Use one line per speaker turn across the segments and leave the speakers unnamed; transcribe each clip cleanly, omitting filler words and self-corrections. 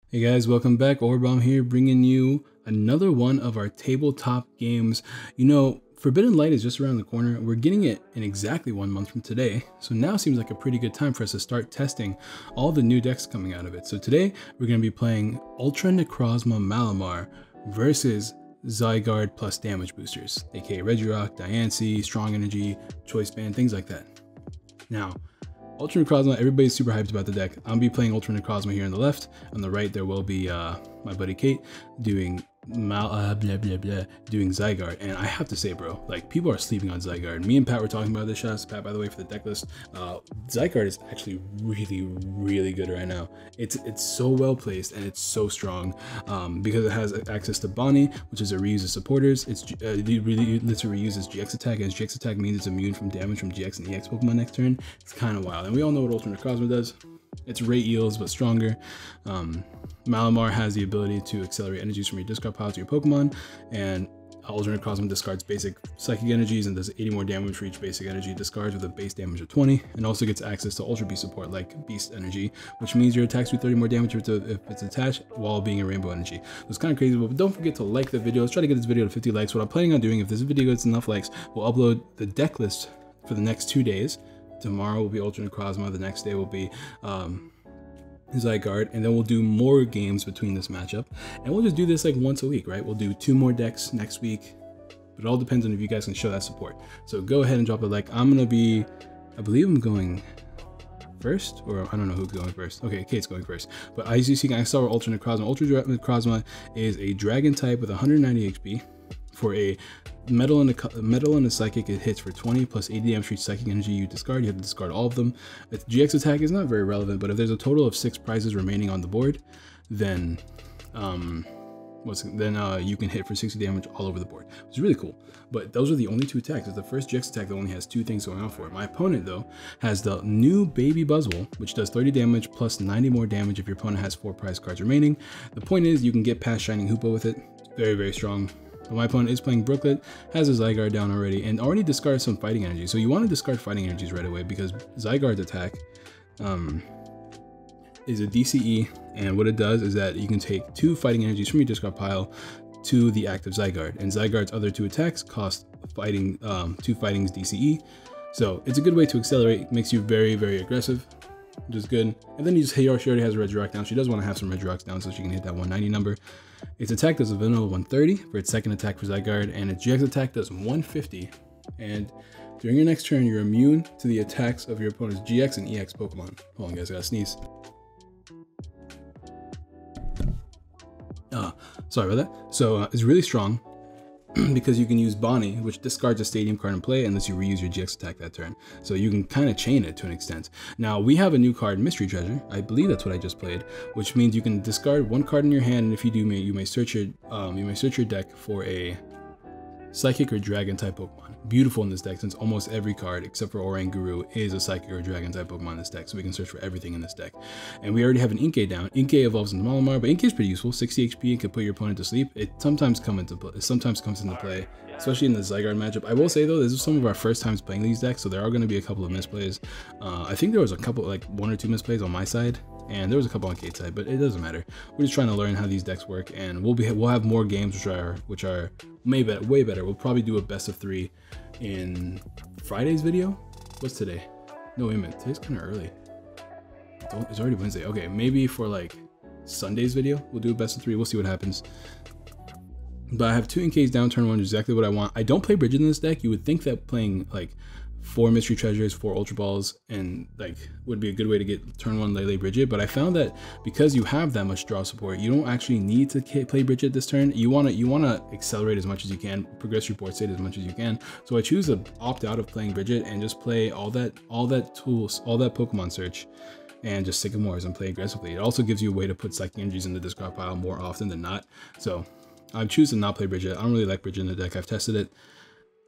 Hey guys, welcome back. Orabomb here, bringing you another one of our tabletop games. You know, Forbidden Light is just around the corner. We're getting it in exactly 1 month from today. So now seems like a pretty good time for us to start testing all the new decks coming out of it. So today we're going to be playing Ultra Necrozma Malamar versus Zygarde plus damage boosters, aka Regirock, Diancie, Strong Energy, Choice Band, things like that. Now, Ultra Necrozma, everybody's super hyped about the deck. I'll be playing Ultra Necrozma here on the left. On the right, there will be my buddy Kate doing doing Zygarde. And I have to say, bro, like, people are sleeping on Zygarde. Me and Pat were talking about this shots. Pat, by the way, for the deck list. Zygarde is actually really good right now. It's so well placed and it's so strong because it has access to Bonnie, which is a reuse of supporters. It really literally reuses GX attack, as GX attack means it's immune from damage from GX and EX Pokemon next turn. It's kind of wild. And we all know what Ultra Necrozma does. It's rate eels, but stronger. Malamar has the ability to accelerate energies from your discard pile to your Pokemon, and Ultra Necrozma discards basic psychic energies and does 80 more damage for each basic energy it discards with a base damage of 20, and also gets access to Ultra Beast support like Beast Energy, which means your attacks do 30 more damage if it's attached while being a Rainbow Energy. It's kind of crazy, but don't forget to like the video. Let's try to get this video to 50 likes. What I'm planning on doing, if this video gets enough likes, we'll upload the deck list for the next 2 days. Tomorrow will be Ultra Necrozma, the next day will be Zygarde, and then we'll do more games between this matchup, and we'll just do this like once a week, right? We'll do 2 more decks next week, but it all depends on if you guys can show that support. So go ahead and drop a like. I'm gonna be, I believe I'm going first, or I don't know who's going first. Okay, Kate's going first. But as you see, I start with Ultra Necrozma. Ultra Necrozma is a dragon type with 190 HP. For a metal and a psychic, it hits for 20 plus 80 damage for each psychic energy you discard. You have to discard all of them. Its GX attack is not very relevant, but if there's a total of 6 prizes remaining on the board, then you can hit for 60 damage all over the board. It's really cool. But those are the only 2 attacks. It's the first GX attack that only has 2 things going on for it. My opponent, though, has the new Baby Buzzwole, which does 30 damage plus 90 more damage if your opponent has 4 prize cards remaining. The point is, you can get past Shining Hoopa with it. It's very strong. But my opponent is playing Brooklet, has a Zygarde down already, and already discards some fighting energy. So you want to discard fighting energies right away, because Zygarde's attack is a DCE, and what it does is that you can take 2 fighting energies from your discard pile to the active Zygarde, and Zygarde's other 2 attacks cost fighting 2 fightings DCE. So it's a good way to accelerate. It makes you very aggressive, which is good. And then she already has a Regirock down. She does want to have some Regirocks down so she can hit that 190 number. Its attack does a vanilla 130 for its second attack for Zygarde, and its GX attack does 150. And during your next turn, you're immune to the attacks of your opponent's GX and EX Pokemon. Hold on, guys, I gotta sneeze. Sorry about that. So it's really strong because you can use Bonnie, which discards a stadium card in play unless you reuse your GX attack that turn. So you can kind of chain it to an extent. Now we have a new card, Mystery Treasure. I believe that's what I just played, which means you can discard 1 card in your hand, and if you do, you may search your deck for a Psychic or Dragon type Pokemon. Beautiful in this deck, since almost every card except for Oranguru is a Psychic or Dragon type Pokemon in this deck, so we can search for everything in this deck. And we already have an Inkay down. Inkay evolves into Malamar, but Inkay is pretty useful. 60 HP and can put your opponent to sleep. It sometimes comes into play, especially in the Zygarde matchup. I will say though, this is some of our first times playing these decks, so there are going to be a couple of misplays. I think there was a couple, like 1 or 2 misplays on my side, and there was a couple on Kate's side, but it doesn't matter. We're just trying to learn how these decks work, and we'll have more games which are way better. We'll probably do a best of 3 in Friday's video. What's today? No, wait a minute. Today's kind of early. It's already Wednesday. Okay, maybe for like Sunday's video, we'll do a best of 3. We'll see what happens. But I have 2 Inkays down turn 1, exactly what I want. I don't play Bridget in this deck. You would think that playing like 4 Mystery Treasures, 4 Ultra Balls, and like would be a good way to get turn 1 Lele Bridget, but I found that because you have that much draw support, you don't actually need to play Bridget this turn. You want to accelerate as much as you can, progress your board state as much as you can. So I choose to opt out of playing Bridget and just play all that tools, all that Pokemon search, and just Sycamores and play aggressively. It also gives you a way to put psychic energies in the discard pile more often than not. So I choose to not play Bridget. I don't really like Bridget in the deck. I've tested it.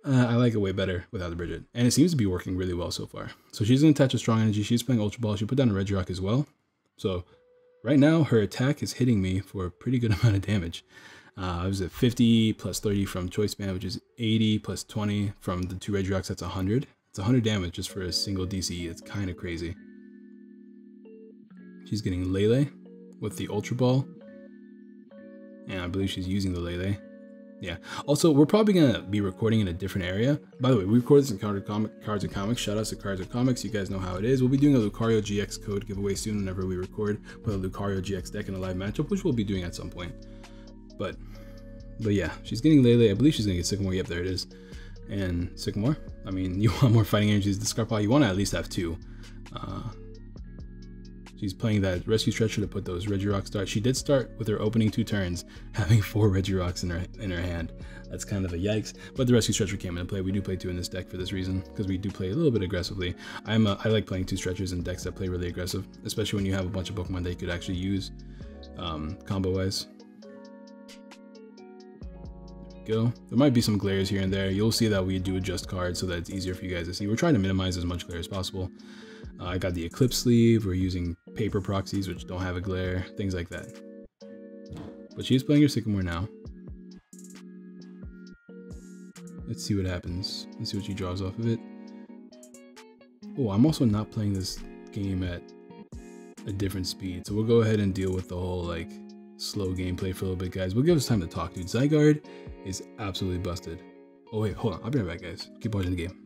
I like it way better without the Bridget, and it seems to be working really well so far. So she's going to attach a Strong Energy. She's playing Ultra Ball. She put down a Regirock as well. So right now her attack is hitting me for a pretty good amount of damage. I was at 50 plus 30 from Choice Band, which is 80 plus 20 from the 2 Regirocks. That's 100. It's 100 damage just for a single DCE. It's kind of crazy. She's getting Lele. with the Ultra Ball. And I believe she's using the Lele. Yeah. Also, we're probably going to be recording in a different area. By the way, we record this in Cards and Comics. Shout out to Cards and Comics. You guys know how it is. We'll be doing a Lucario GX code giveaway soon whenever we record with a Lucario GX deck in a live matchup, which we'll be doing at some point. But yeah, she's getting Lele. I believe she's going to get Sycamore. Yep, there it is. And Sycamore. I mean, you want more fighting energies to discard pile. You want to at least have 2. She's playing that Rescue Stretcher to put those Regirock start. She did start with her opening 2 turns having 4 Regirocks in her hand. That's kind of a yikes, but the Rescue Stretcher came into play. We do play 2 in this deck for this reason, because we do play a little bit aggressively. I like playing 2 Stretchers in decks that play really aggressive, especially when you have a bunch of Pokemon that you could actually use combo-wise. Go. There might be some glares here and there. You'll see that we do adjust cards so that it's easier for you guys to see. We're trying to minimize as much glare as possible. I got the Eclipse sleeve. We're using paper proxies, which don't have a glare, things like that. But she's playing her Sycamore now. Let's see what happens. Let's see what she draws off of it. Oh, I'm also not playing this game at a different speed, so we'll go ahead and deal with the whole like slow gameplay for a little bit, guys. We'll give us time to talk, dude. Zygarde is absolutely busted. Oh wait, hold on. I'll be right back, guys. Keep watching the game.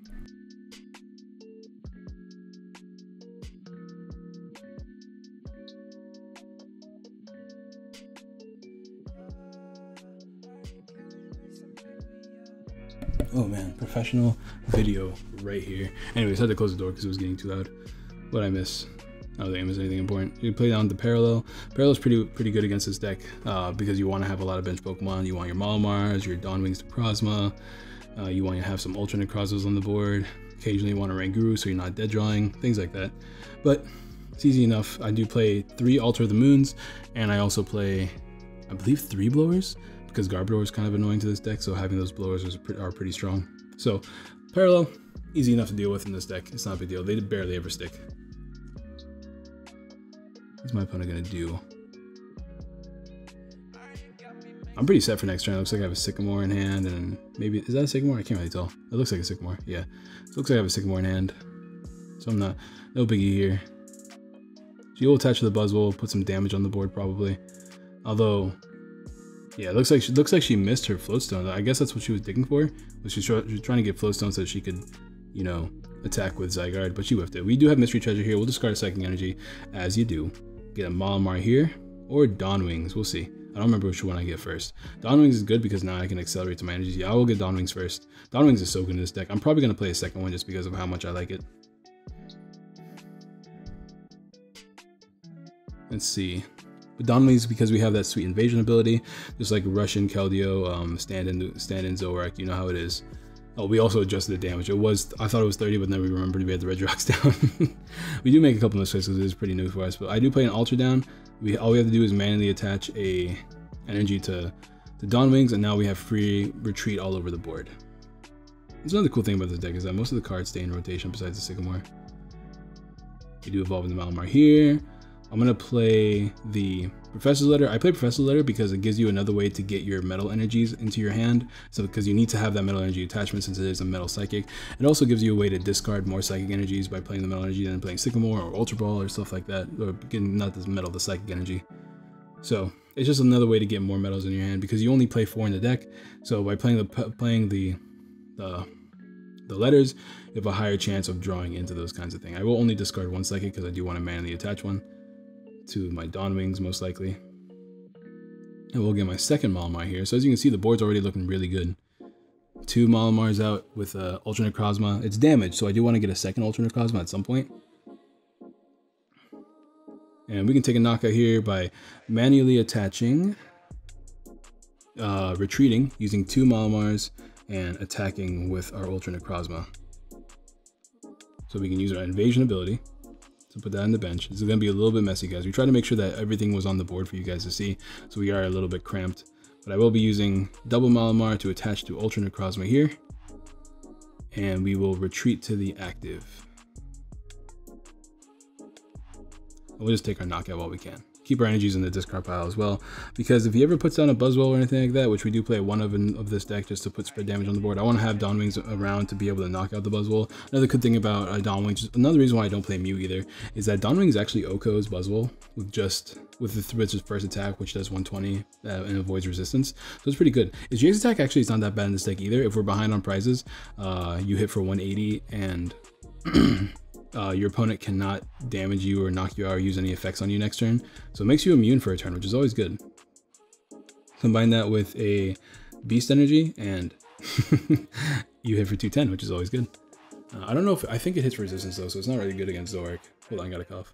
Oh man, professional video right here. Anyways, I had to close the door because it was getting too loud. What'd I miss? I don't think I missed anything important. You play down the Parallel. Parallel's pretty good against this deck because you want to have a lot of bench Pokemon. You want your Mewmores, your Dawnwings Necrozma. You want to have some Ultra Necrozmas on the board. Occasionally you want to Ranguru so you're not dead drawing, things like that. But it's easy enough. I do play 3 Altar of the Moons, and I also play, I believe, 3 Blowers, because Garbodor is kind of annoying to this deck, so having those Blowers are pretty strong. So Parallel, easy enough to deal with in this deck. It's not a big deal. They barely ever stick. What's my opponent gonna do? I'm pretty set for next turn. It looks like I have a Sycamore in hand, and maybe, is that a Sycamore? I can't really tell. It looks like a Sycamore, yeah. It looks like I have a Sycamore in hand. So I'm not, no biggie here. She will attach to the Buzzwole, put some damage on the board probably. Although, yeah, it looks like she missed her Floatstone. I guess that's what she was digging for. She was trying to get Floatstone so that she could, you know, attack with Zygarde, but she whiffed it. We do have Mystery Treasure here. We'll discard a Psychic Energy, as you do. Get a Mewmore here, or Dawnwings. We'll see. I don't remember which one I get first. Dawnwings is good because now I can accelerate to my energies. Yeah, I will get Dawnwings first. Dawnwings is so good in this deck. I'm probably going to play a second one just because of how much I like it. Let's see. But Dawnwings, because we have that sweet invasion ability, just like Russian Keldeo, stand-in Zoroark, you know how it is. Oh, we also adjusted the damage. I thought it was 30, but then we remembered we had the Regirocks down. We do make a couple mistakes because it is pretty new for us, but I do play an Ultra down. All we have to do is manually attach a energy to Dawnwings, and now we have free retreat all over the board. There's another cool thing about this deck is that most of the cards stay in rotation besides the Sycamore. We do evolve in the Mewmore here. I'm gonna play the Professor's Letter. I play Professor's Letter because it gives you another way to get your metal energies into your hand. So because you need to have that metal energy attachment since it is a metal psychic. It also gives you a way to discard more psychic energies by playing the metal energy than playing Sycamore or Ultra Ball or stuff like that. Or getting not the metal, the psychic energy. So it's just another way to get more metals in your hand because you only play 4 in the deck. So by playing the letters, you have a higher chance of drawing into those kinds of things. I will only discard 1 psychic because I do want to manually attach one to my Dawnwings most likely. And we'll get my second Mewmore here. So as you can see, the board's already looking really good. 2 Mewmores out with Ultra Necrozma. It's damaged, so I do want to get a second Ultra Necrozma at some point. And we can take a knockout here by manually attaching, retreating, using 2 Mewmores, and attacking with our Ultra Necrozma. So we can use our invasion ability to put that on the bench. This is going to be a little bit messy, guys. We try to make sure that everything was on the board for you guys to see, so we are a little bit cramped. But I will be using double Mewmore to attach to Ultra Necrozma here, and we will retreat to the active. And we'll just take our knockout while we can. keep our energies in the discard pile as well, because if he ever puts down a Buzzwell or anything like that, which we do play one of this deck just to put spread damage on the board, I want to have Dawnwings around to be able to knock out the Buzzwell. Another good thing about Dawnwings, another reason why I don't play Mew either, is that Dawnwings actually OHKOs Buzzwell with its first attack, which does 120 and avoids resistance. So it's pretty good. His GX attack actually is not that bad in this deck either. If we're behind on prizes, you hit for 180 and your opponent cannot damage you or knock you out or use any effects on you next turn. So it makes you immune for a turn, which is always good. Combine that with a Beast Energy and you hit for 210, which is always good. I don't know if, I think it hits resistance though, so it's not really good against Zoark. Hold on, I got a cough.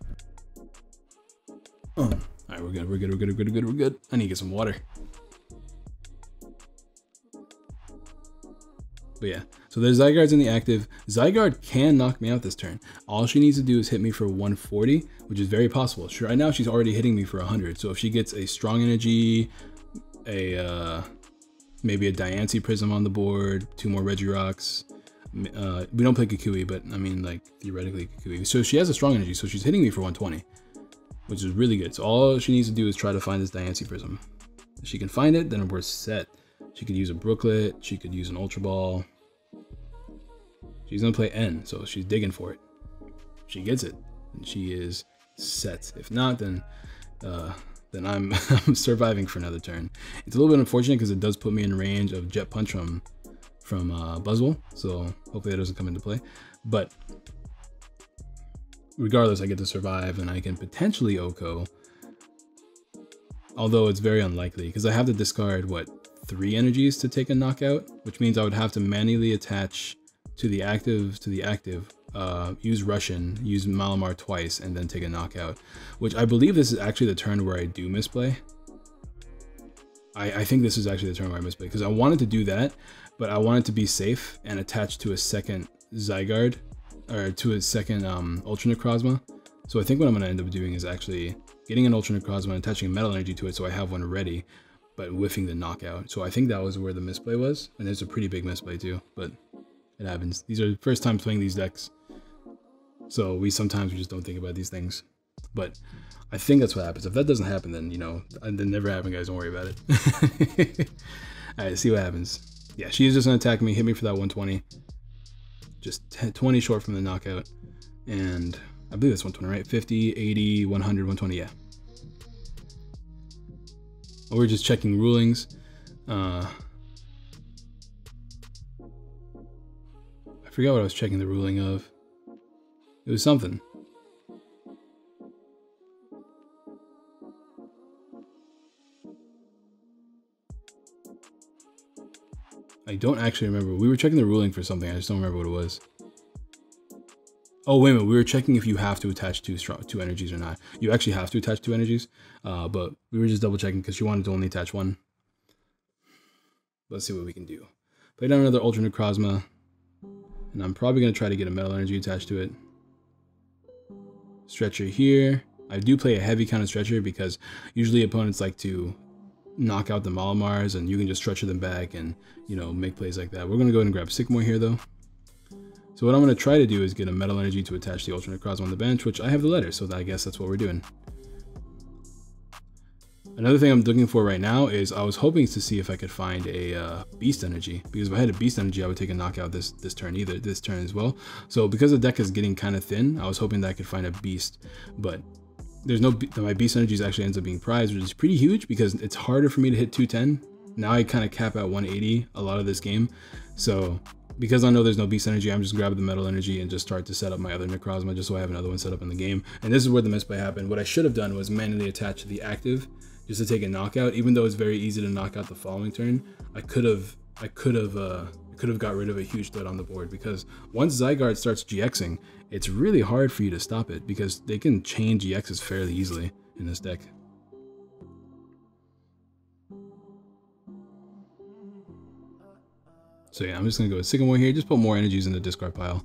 Oh, all right, we're good, we're good, we're good, we're good, we're good. I need to get some water. But yeah, so there's Zygarde's in the active. Zygarde can knock me out this turn. All she needs to do is hit me for 140, which is very possible. Sure, right now she's already hitting me for 100. So if she gets a strong energy, maybe a Diancie Prism on the board, 2 more Regirocks. We don't play Kukui, but I mean, like, theoretically Kukui. So she has a strong energy, so she's hitting me for 120, which is really good. So all she needs to do is try to find this Diancie Prism. If she can find it, then we're set. She could use a Brooklet, she could use an Ultra Ball. She's gonna play N, so she's digging for it. She gets it, and she is set. If not, then I'm surviving for another turn. It's a little bit unfortunate because it does put me in range of Jet Punch from Buzzwell, so hopefully that doesn't come into play. But regardless, I get to survive, and I can potentially OHKO, although it's very unlikely because I have to discard, what, 3 energies to take a knockout, which means I would have to manually attach to the active, use Russian, use Malamar twice, and then take a knockout, which I believe this is actually the turn where I do misplay. I think this is actually the turn where I misplay, because I wanted to do that, but I wanted to be safe and attach to a second Zygarde, or to a second Ultra Necrozma. So I think what I'm going to end up doing is actually getting an Ultra Necrozma and attaching a Metal Energy to it so I have one ready, but whiffing the knockout. So I think that was where the misplay was, and there's a pretty big misplay too, but it happens. These are the first time playing these decks, so sometimes we just don't think about these things. But I think that's what happens. If that doesn't happen, then, you know, that never happened, guys. Don't worry about it. All right, see what happens. Yeah, she is just gonna attack me, hit me for that 120. Just 20 short from the knockout, and I believe that's 120, right? 50, 80, 100, 120. Yeah. We're just checking rulings. I forgot what I was checking the ruling of. It was something. I don't actually remember. We were checking the ruling for something. I just don't remember what it was. Oh, wait a minute. We were checking if you have to attach two energies or not. You actually have to attach 2 energies, but we were just double checking because she wanted to only attach 1. Let's see what we can do. Play down another Ultra Necrozma, and I'm probably going to try to get a Metal Energy attached to it. Stretcher here. I do play a heavy kind of Stretcher because usually opponents like to knock out the Malamars, and you can just stretcher them back and, you know, make plays like that. We're going to go ahead and grab Sycamore here, though. So what I'm going to try to do is get a Metal Energy to attach the Ultra Necrozma on the bench, which I have the letter, so I guess that's what we're doing. Another thing I'm looking for right now is I was hoping to see if I could find a Beast Energy, because if I had a Beast Energy, I would take a knockout this turn as well. So because the deck is getting kind of thin, I was hoping that I could find a Beast, but there's no, my Beast Energies actually ends up being prized, which is pretty huge because it's harder for me to hit 210. Now I kind of cap at 180 a lot of this game. So because I know there's no Beast Energy, I'm just grabbing the Metal Energy and just start to set up my other Necrozma just so I have another one set up in the game. And this is where the misplay happened. What I should have done was manually attach the active just to take a knockout. Even though it's very easy to knock out the following turn, I could have got rid of a huge threat on the board, because once Zygarde starts GXing, it's really hard for you to stop it because they can chain GXs fairly easily in this deck. So yeah, I'm just gonna go with Sycamore here, just put more energies in the discard pile.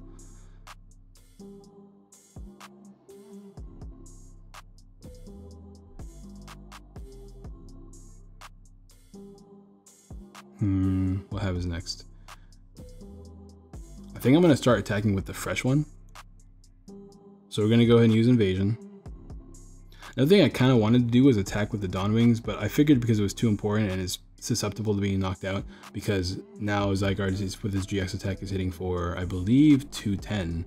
What happens next? I think I'm gonna start attacking with the fresh one. So we're gonna go ahead and use Invasion. Another thing I kind of wanted to do was attack with the Dawn Wings, but I figured because it was too important and is susceptible to being knocked out, because now Zygarde is, with his GX attack, is hitting for, I believe, 210.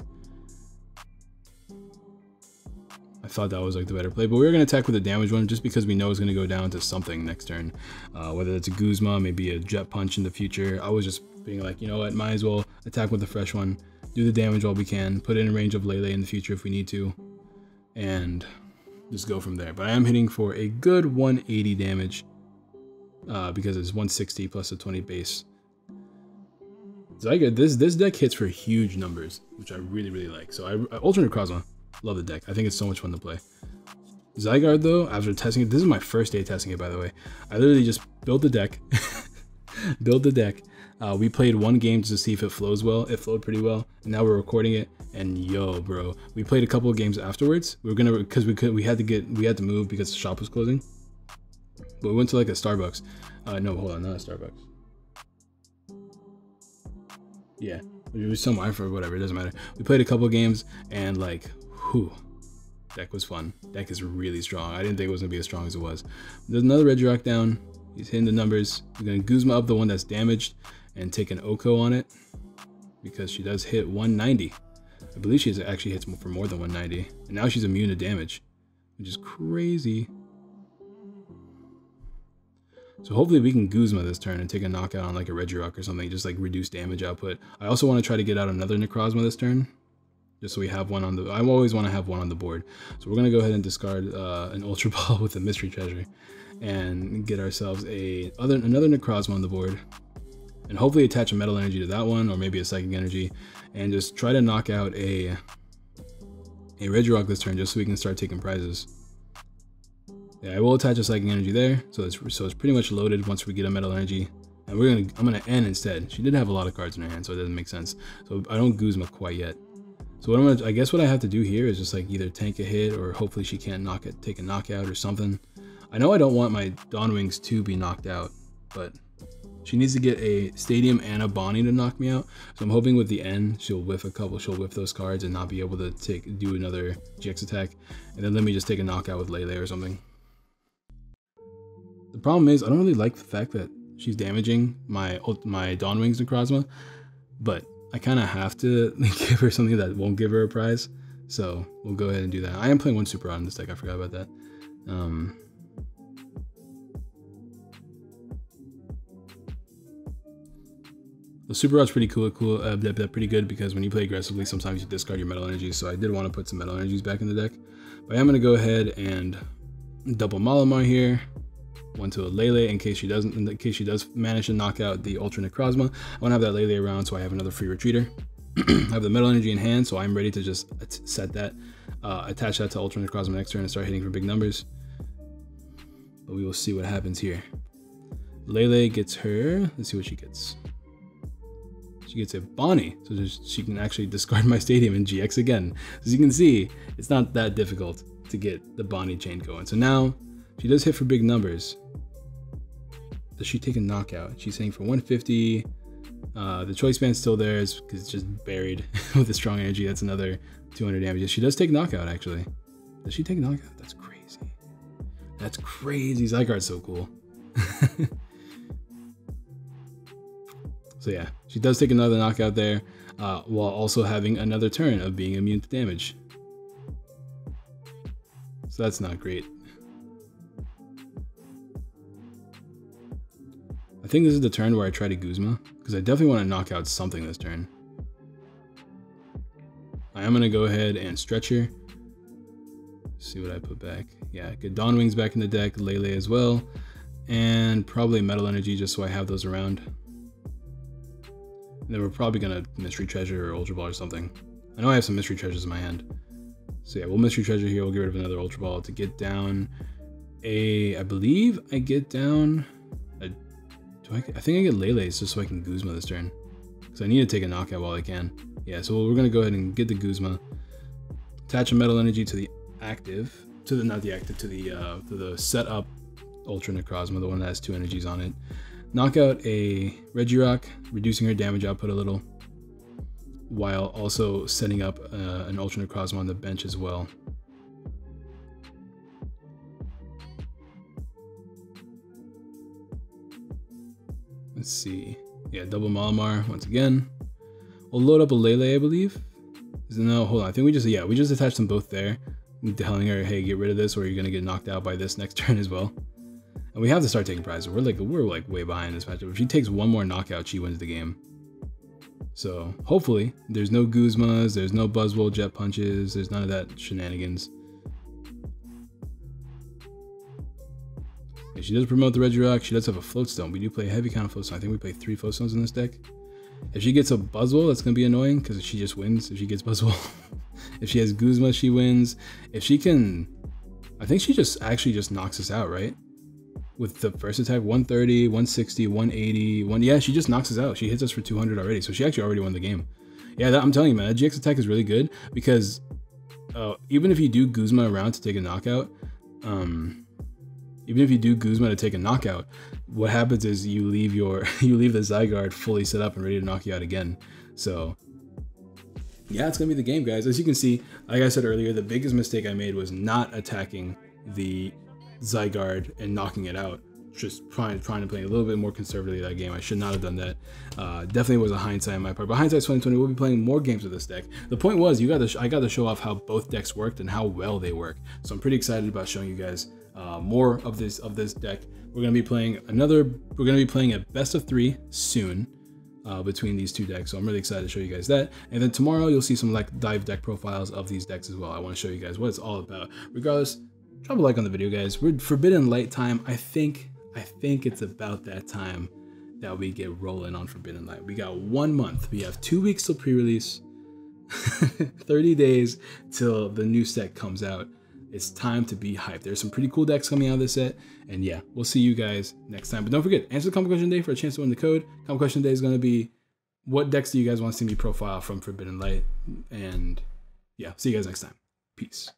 I thought that was like the better play, but we were going to attack with the damage one just because we know it's going to go down to something next turn. Whether it's a Guzma, maybe a Jet Punch in the future. I was just being like, you know what, might as well attack with the fresh one, do the damage while we can, put it in range of Lele in the future if we need to, and just go from there. But I am hitting for a good 180 damage because it's 160 plus a 20 base. Zygarde, this deck hits for huge numbers, which I really, really like. So Ultra Necrozma. Love the deck. I think it's so much fun to play. Zygarde, though, after testing it, this is my first day testing it, by the way. I literally just built the deck. We played one game just to see if it flows well. It flowed pretty well. And now we're recording it. And yo, bro, we played a couple of games afterwards. We were gonna, because we had to move because the shop was closing. But we went to like a Starbucks. No, hold on, not a Starbucks. Yeah, it was somewhere for whatever. It doesn't matter. We played a couple of games and like. Whew, deck was fun. Deck is really strong. I didn't think it was gonna be as strong as it was. There's another Regirock down. He's hitting the numbers. We're gonna Guzma up the one that's damaged and take an Oko on it because she does hit 190. I believe she actually hits for more than 190. And now she's immune to damage, which is crazy. So hopefully we can Guzma this turn and take a knockout on like a Regirock or something, just like reduce damage output. I also want to try to get out another Necrozma this turn, just so we have one on the, I always want to have one on the board. So we're going to go ahead and discard an Ultra Ball with a Mystery Treasure and get ourselves another Necrozma on the board. And hopefully attach a Metal Energy to that one, or maybe a Psychic Energy, and just try to knock out a Regirock this turn just so we can start taking prizes. Yeah, I will attach a Psychic Energy there, so it's pretty much loaded once we get a Metal Energy. And I'm gonna end instead. She did have a lot of cards in her hand, so it doesn't make sense. So I don't Guzma quite yet. So I guess what I have to do here is just like either tank a hit, or hopefully she can't take a knockout or something. I know I don't want my Dawn Wings to be knocked out, but she needs to get a Stadium and a Bonnie to knock me out. So I'm hoping with the N, she'll whiff those cards and not be able to do another GX attack, and then let me just take a knockout with Lele or something. The problem is I don't really like the fact that she's damaging my Dawn Wings Necrozma, but I kind of have to give her something that won't give her a prize, so we'll go ahead and do that. I am playing one Super Rod in this deck, I forgot about that. The Super Rod's pretty pretty good because when you play aggressively, sometimes you discard your Metal Energies, so I did want to put some Metal Energies back in the deck. But I am going to go ahead and double Malamar here. One to a Lele in case she does manage to knock out the Ultra Necrozma. I want to have that Lele around so I have another free retreater. I have the Metal Energy in hand, so I'm ready to just set that, attach that to Ultra Necrozma next turn and start hitting for big numbers. But we will see what happens here. Lele gets her, let's see what she gets. She gets a Bonnie, so she can actually discard my Stadium and GX again. As you can see, it's not that difficult to get the Bonnie chain going. So now, she does hit for big numbers. Does she take a knockout? She's hitting for 150. The choice band's still there because it's just buried with a strong energy. That's another 200 damage. She does take knockout, actually. Does she take knockout? That's crazy. That's crazy. Zygarde's so cool. So yeah, she does take another knockout there, while also having another turn of being immune to damage. So that's not great. I think this is the turn where I try to Guzma, because I definitely want to knock out something this turn. I am going to go ahead and stretch her. See what I put back. Yeah, good Dawn Wings back in the deck, Lele as well, and probably Metal Energy just so I have those around. And then we're probably going to Mystery Treasure or Ultra Ball or something. I know I have some Mystery Treasures in my hand. So yeah, we'll Mystery Treasure here, we'll get rid of another Ultra Ball to get down I believe I get down... I think I get Lele's just so I can Guzma this turn, because I need to take a knockout while I can. Yeah, so we're gonna go ahead and get the Guzma, attach a Metal Energy to the active, to the set up Ultra Necrozma, the one that has 2 energies on it. Knock out a Regirock, reducing her damage output a little, while also setting up an Ultra Necrozma on the bench as well. Let's see. Yeah, double Malamar once again. We'll load up a Lele, I believe. No, hold on. I think we just attached them both there. Telling her, hey, get rid of this or you're gonna get knocked out by this next turn as well. And we have to start taking prizes. We're like way behind this matchup. If she takes one more knockout, she wins the game. So hopefully there's no Guzmas, there's no Buzzwole jet punches, there's none of that shenanigans. Yeah, she does promote the Regirock. She does have a float stone. We do play a heavy count of float stone. I think we play 3 float stones in this deck. If she gets a Buzzwole, that's gonna be annoying because she just wins if she gets Buzzwole. If she has Guzma, she wins. If she can, I think she actually just knocks us out, right? With the first attack, 130, 160, 180, yeah, she just knocks us out. She hits us for 200 already, so she actually already won the game. Yeah, I'm telling you, man, that GX attack is really good because even if you do Guzma around to take a knockout, what happens is you leave the Zygarde fully set up and ready to knock you out again. So yeah, it's gonna be the game, guys. As you can see, like I said earlier, the biggest mistake I made was not attacking the Zygarde and knocking it out. Just trying to play a little bit more conservatively that game. I should not have done that. Definitely was a hindsight on my part. But hindsight's 2020. We'll be playing more games with this deck. The point was, I got to show off how both decks worked and how well they work. So I'm pretty excited about showing you guys more of this deck. We're gonna be playing a best of 3 soon. Between these 2 decks, so I'm really excited to show you guys that. And then tomorrow you'll see some dive deck profiles of these decks as well. I want to show you guys what it's all about. Regardless, drop a like on the video, guys. We're Forbidden Light time. I think it's about that time that we get rolling on Forbidden Light. We got 1 month. We have 2 weeks till pre-release, 30 days till the new set comes out. It's time to be hyped. There's some pretty cool decks coming out of this set. And yeah, we'll see you guys next time. But don't forget, answer the comment question today for a chance to win the code. Comment question today is going to be, what decks do you guys want to see me profile from Forbidden Light? And yeah, see you guys next time. Peace.